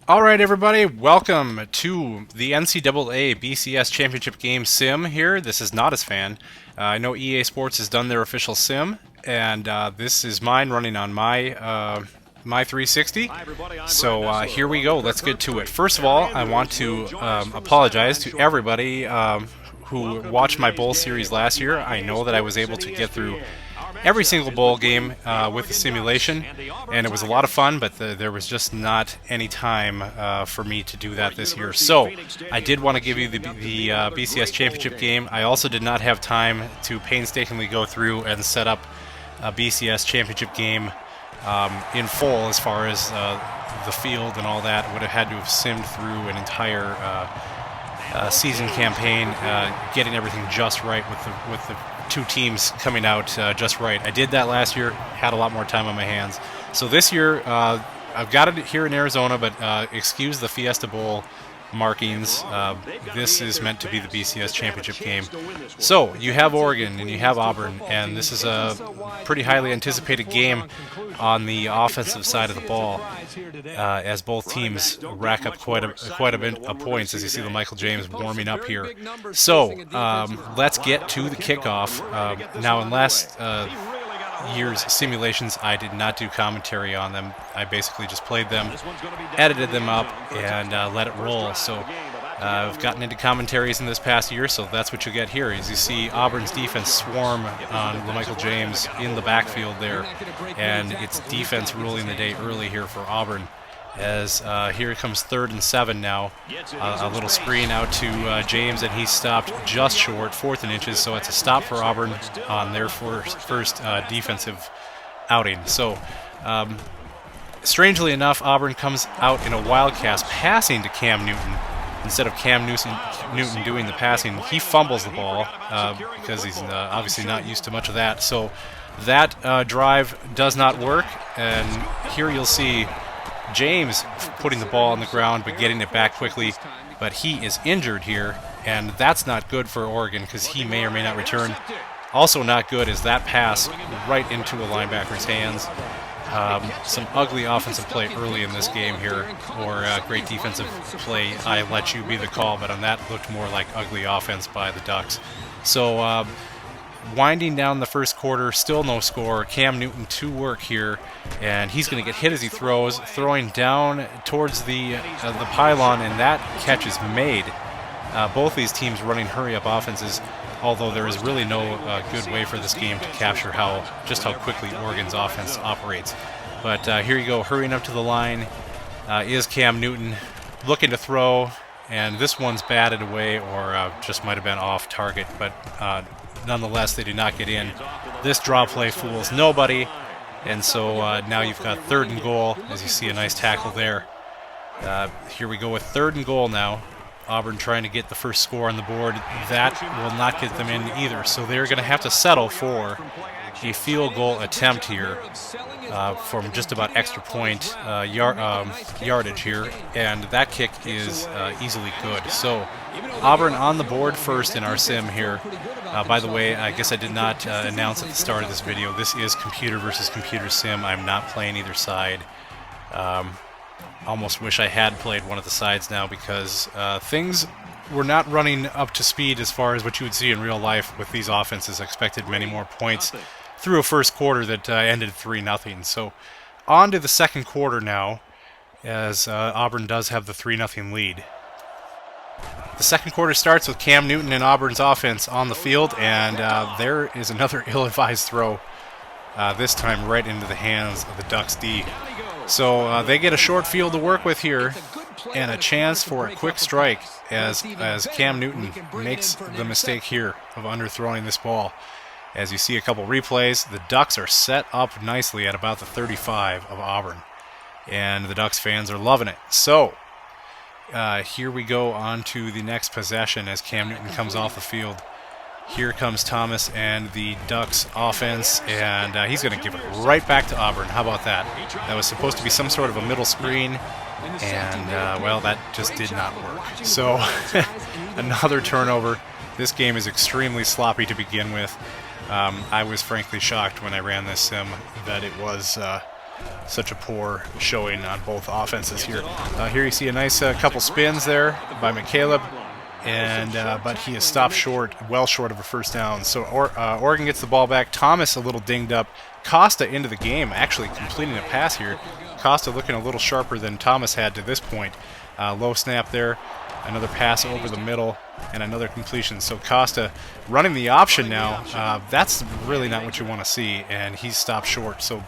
All right, everybody, welcome to the NCAA BCS Championship game sim here. This is Nadasfan. I know EA Sports has done their official sim, and this is mine running on my 360. So here we go. Let's get to it. First of all, I want to apologize to everybody who watched my bowl series last year. I know that I was able to get through every single bowl game with the simulation, and it was a lot of fun, but there was just not any time for me to do that this year. So I did want to give you the BCS Championship game. I also did not have time to painstakingly go through and set up a BCS Championship game in full as far as the field and all that. Would have had to have simmed through an entire season campaign, getting everything just right with the two teams coming out just right. I did that last year, had a lot more time on my hands. So this year, I've got it here in Arizona, but excuse the Fiesta Bowl markings. This is meant to be the BCS Championship game. So you have Oregon and you have Auburn, and this is a pretty highly anticipated game on the offensive side of the ball, as both teams rack up quite a bit of points, as you see the Michael James warming up here. So let's get to the kickoff. Now, in last year's simulations, I did not do commentary on them. I basically just played them, edited them up, and let it roll. So I've gotten into commentaries in this past year, so that's what you get here. As you see Auburn's defense swarm on Michael James in the backfield there, and it's defense ruling the day early here for Auburn. As here comes 3rd and 7 now. A little screen out to James, and he's stopped just short, 4th and inches, so it's a stop for Auburn on their first defensive outing. So strangely enough, Auburn comes out in a wildcat passing to Cam Newton. Instead of Cam Newton doing the passing, he fumbles the ball because he's obviously not used to much of that. So that drive does not work, and here you'll see James putting the ball on the ground but getting it back quickly, but he is injured here, and that's not good for Oregon because he may or may not return. Also not good is that pass right into a linebacker's hands. Some ugly offensive play early in this game here, or great defensive play. I let you be the call, but on that looked more like ugly offense by the Ducks. So winding down the first quarter, still no score. Cam Newton to work here, and he's going to get hit as he throws, throwing down towards the pylon, and that catch is made. Both these teams running hurry-up offenses, although there is really no good way for this game to capture just how quickly Oregon's offense operates. But here you go, hurrying up to the line is Cam Newton, looking to throw, and this one's batted away or just might have been off target, but nonetheless, they do not get in. This draw play fools nobody, and so now you've got 3rd and goal, as you see a nice tackle there. Here we go with 3rd and goal now. Auburn trying to get the first score on the board. That will not get them in either, so they're going to have to settle for a field goal attempt here from just about extra point yardage here, and that kick is easily good. So Auburn on the board first in our sim here. By the way, I guess I did not announce at the start of this video, this is computer versus computer sim. I'm not playing either side. Almost wish I had played one of the sides now, because things were not running up to speed as far as what you would see in real life with these offenses. I expected many more points through a first quarter that ended 3-0. So on to the second quarter now, as Auburn does have the 3-0 lead. The second quarter starts with Cam Newton and Auburn's offense on the field, and there is another ill-advised throw, this time right into the hands of the Ducks D. So they get a short field to work with here, and a chance for a quick strike as Cam Newton makes the mistake here of underthrowing this ball. As you see a couple replays, the Ducks are set up nicely at about the 35 of Auburn, and the Ducks fans are loving it. So here we go on to the next possession as Cam Newton comes off the field. Here comes Thomas and the Ducks offense, and he's going to give it right back to Auburn. How about that? That was supposed to be some sort of a middle screen, and, well, that just did not work. So another turnover. This game is extremely sloppy to begin with. I was frankly shocked when I ran this sim that it was such a poor showing on both offenses here. Here you see a nice couple spins there by McCaleb, and but he is stopped short, well short of a first down. So Oregon gets the ball back. Thomas a little dinged up. Costa into the game, actually completing a pass here. Costa looking a little sharper than Thomas had to this point. Low snap there, another pass over the middle, and another completion. So Costa running the option now. That's really not what you want to see, and he's stopped short. So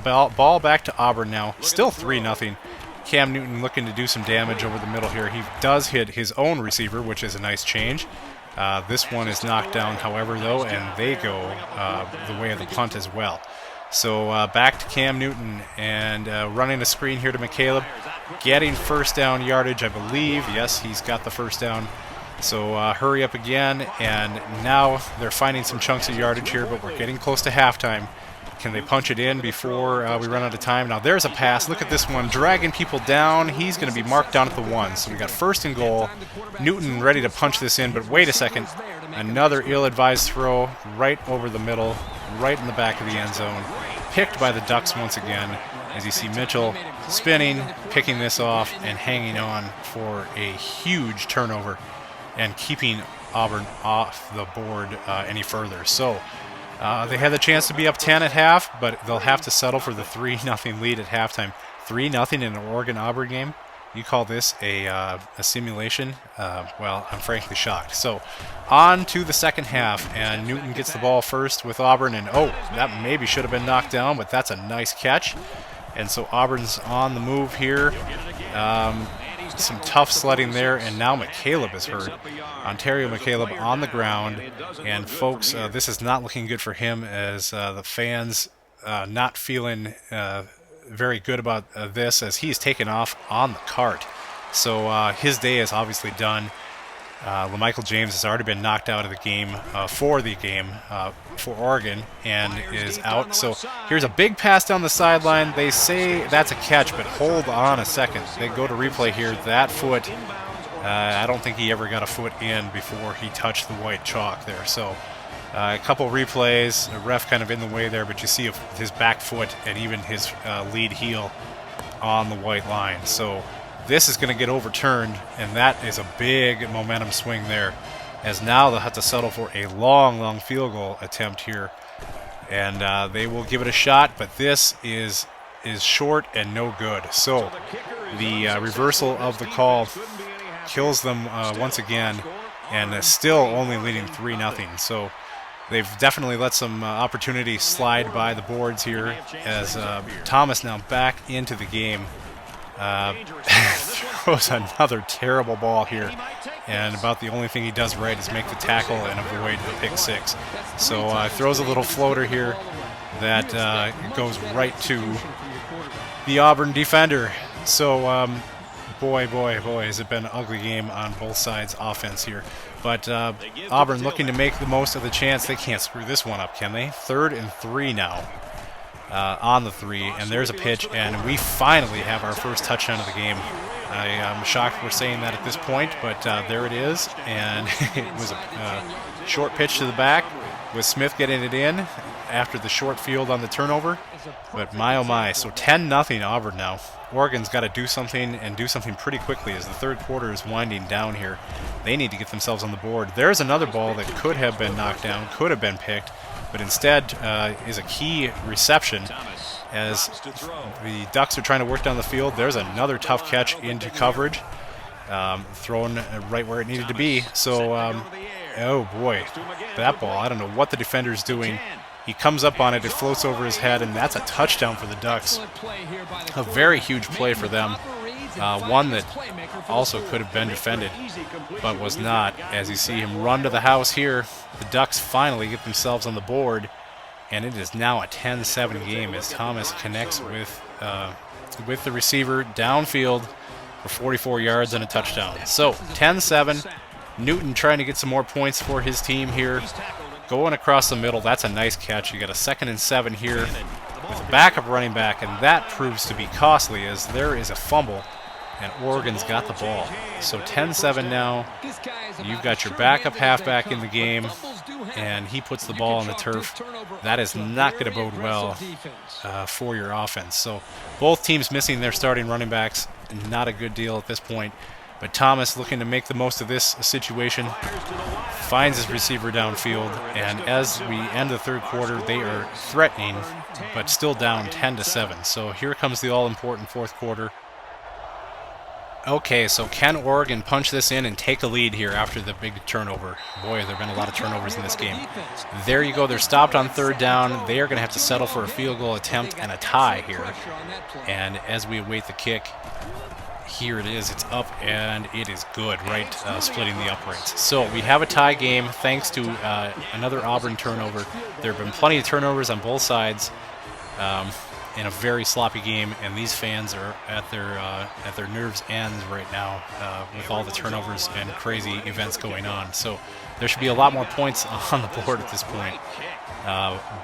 ball back to Auburn now. Still 3-0. Cam Newton looking to do some damage over the middle here. He does hit his own receiver, which is a nice change. This one is knocked down, however, though, and they go the way of the punt as well. So back to Cam Newton and running a screen here to McCaleb. Getting first down yardage, I believe. Yes, he's got the first down. So hurry up again, and now they're finding some chunks of yardage here, but we're getting close to halftime. Can they punch it in before we run out of time? Now there's a pass. Look at this one, dragging people down. He's going to be marked down at the 1. So we got first and goal. Newton ready to punch this in, but wait a second. Another ill-advised throw right over the middle, right in the back of the end zone. Picked by the Ducks once again, as you see Mitchell spinning, picking this off, and hanging on for a huge turnover and keeping Auburn off the board any further. So they had the chance to be up 10 at half, but they'll have to settle for the 3-0 lead at halftime. 3-0 in an Oregon-Auburn game? You call this a simulation? Well, I'm frankly shocked. So on to the second half, and Newton gets the ball first with Auburn, and oh, that maybe should have been knocked down, but that's a nice catch. And so Auburn's on the move here. Some tough sledding there, and now McCaleb is hurt. Ontario McCaleb on the ground, and folks, this is not looking good for him, as the fans not feeling very good about this, as he's taken off on the cart. So his day is obviously done. LaMichael James has already been knocked out of the game for Oregon, and is out. So here's a big pass down the sideline. They say that's a catch, but hold on a second. They go to replay here. That foot, I don't think he ever got a foot in before he touched the white chalk there. So a couple replays, the ref kind of in the way there, but you see his back foot and even his lead heel on the white line. So this is going to get overturned, and that is a big momentum swing there, as now they'll have to settle for a long field goal attempt here, and they will give it a shot, but this is short and no good. So the reversal of the call kills them once again, and still only leading 3-0. So they've definitely let some opportunity slide by the boards here, as Thomas now back into the game. Throws another terrible ball here, and about the only thing he does right is make the tackle and avoid the pick six. So throws a little floater here that goes right to the Auburn defender. So boy, has it been an ugly game on both sides offense here. But Auburn looking to make the most of the chance. They can't screw this one up, can they? 3rd and 3 now. On the 3, and there's a pitch, and we finally have our first touchdown of the game. I'm shocked we're saying that at this point, but there it is, and it was a short pitch to the back, with Smith getting it in after the short field on the turnover. But my oh my, so 10-0 Auburn now. Oregon's got to do something, and do something pretty quickly, as the third quarter is winding down here. They need to get themselves on the board. There's another ball that could have been knocked down, could have been picked, but instead is a key reception, as the Ducks are trying to work down the field. There's another tough catch into coverage, thrown right where it needed to be. So, oh boy, that ball, I don't know what the defender's doing. He comes up on it, it floats over his head, and that's a touchdown for the Ducks. A very huge play for them. One that also could have been defended, but was not. As you see him run to the house here, the Ducks finally get themselves on the board, and it is now a 10-7 game as Thomas connects with the receiver downfield for 44 yards and a touchdown. So 10-7. Newton trying to get some more points for his team here. Going across the middle, that's a nice catch. You got a 2nd and 7 here with a backup running back, and that proves to be costly, as there is a fumble and Oregon's got the ball. So 10-7 now. You've got your backup halfback in the game, and he puts the ball on the turf. That is not going to bode well for your offense. So both teams missing their starting running backs. Not a good deal at this point. But Thomas, looking to make the most of this situation, finds his receiver downfield, and as we end the third quarter, they are threatening, but still down 10-7. So here comes the all-important fourth quarter. Okay, so can Oregon punch this in and take a lead here after the big turnover? Boy, there have been a lot of turnovers in this game. There you go. They're stopped on third down. They are going to have to settle for a field goal attempt and a tie here. And as we await the kick, here it is. It's up, and it is good, right, splitting the uprights. So we have a tie game thanks to another Auburn turnover. There have been plenty of turnovers on both sides. In a very sloppy game, and these fans are at their nerves' ends right now with all the turnovers and crazy events going on. So there should be a lot more points on the board at this point,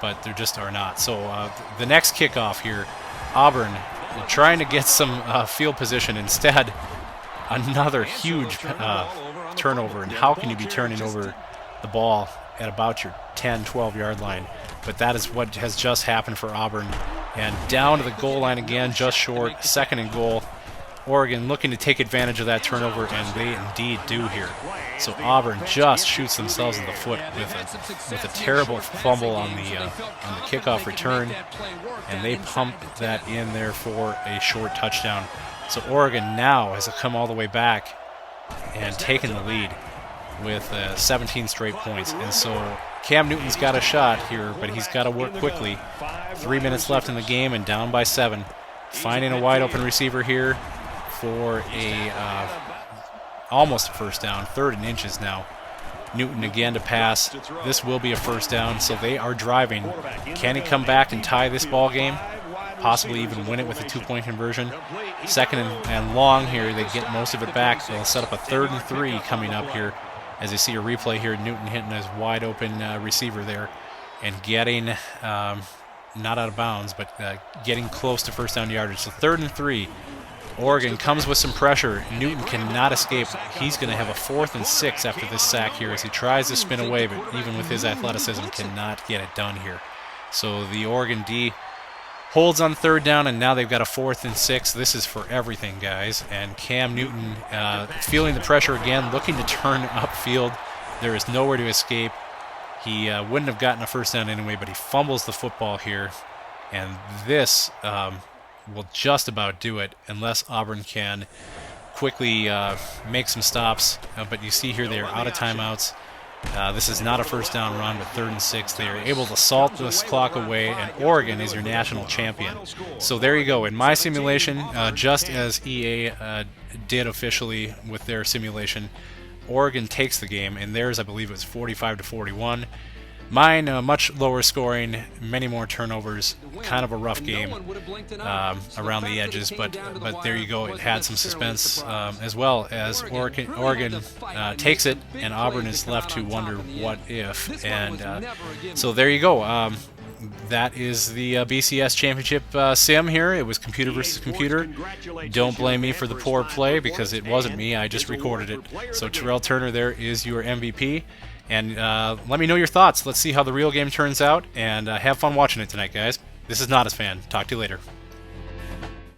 but there just are not. So the next kickoff here, Auburn trying to get some field position. Instead, another huge turnover. And how can you be turning over the ball at about your 10, 12-yard line? But that is what has just happened for Auburn. And down to the goal line again, just short, 2nd and goal. Oregon looking to take advantage of that turnover, and they indeed do here. So Auburn just shoots themselves in the foot with a terrible fumble on the kickoff return, and they pump that in there for a short touchdown. So Oregon now has come all the way back and taken the lead with 17 straight points. And so Cam Newton's got a shot here, but he's got to work quickly. 3 minutes left in the game and down by 7. Finding a wide open receiver here for almost a first down, 3rd and inches now. Newton again to pass. This will be a first down, so they are driving. Can he come back and tie this ball game? Possibly even win it with a 2-point conversion. 2nd and long here. They get most of it back. They'll set up a 3rd and 3 coming up here. As you see a replay here, Newton hitting his wide open receiver there and getting, not out of bounds, but getting close to first down yardage. So 3rd and 3. Oregon comes with some pressure. Newton cannot escape. He's going to have a 4th and 6 after this sack here as he tries to spin away, but even with his athleticism cannot get it done here. So the Oregon D holds on 3rd down, and now they've got a 4th and 6. This is for everything, guys. And Cam Newton feeling the pressure again, looking to turn upfield. There is nowhere to escape. He wouldn't have gotten a first down anyway, but he fumbles the football here. And this will just about do it unless Auburn can quickly make some stops. But you see here they are out of timeouts. This is not a first down run, but 3rd and 6. They are able to salt this clock away, and Oregon is your national champion. So there you go. In my simulation, just as EA did officially with their simulation, Oregon takes the game, and theirs, I believe, it was 45-41. Mine, much lower scoring, many more turnovers, kind of a rough game around the edges, but there you go. It had some suspense as well as Oregon takes it, and Auburn is left to wonder what if. And so there you go. That is the BCS Championship sim here. It was computer versus computer. Don't blame me for the poor play because it wasn't me. I just recorded it. So Terrell Turner there is your MVP. And let me know your thoughts. Let's see how the real game turns out. And have fun watching it tonight, guys. This is Nadasfan. Talk to you later.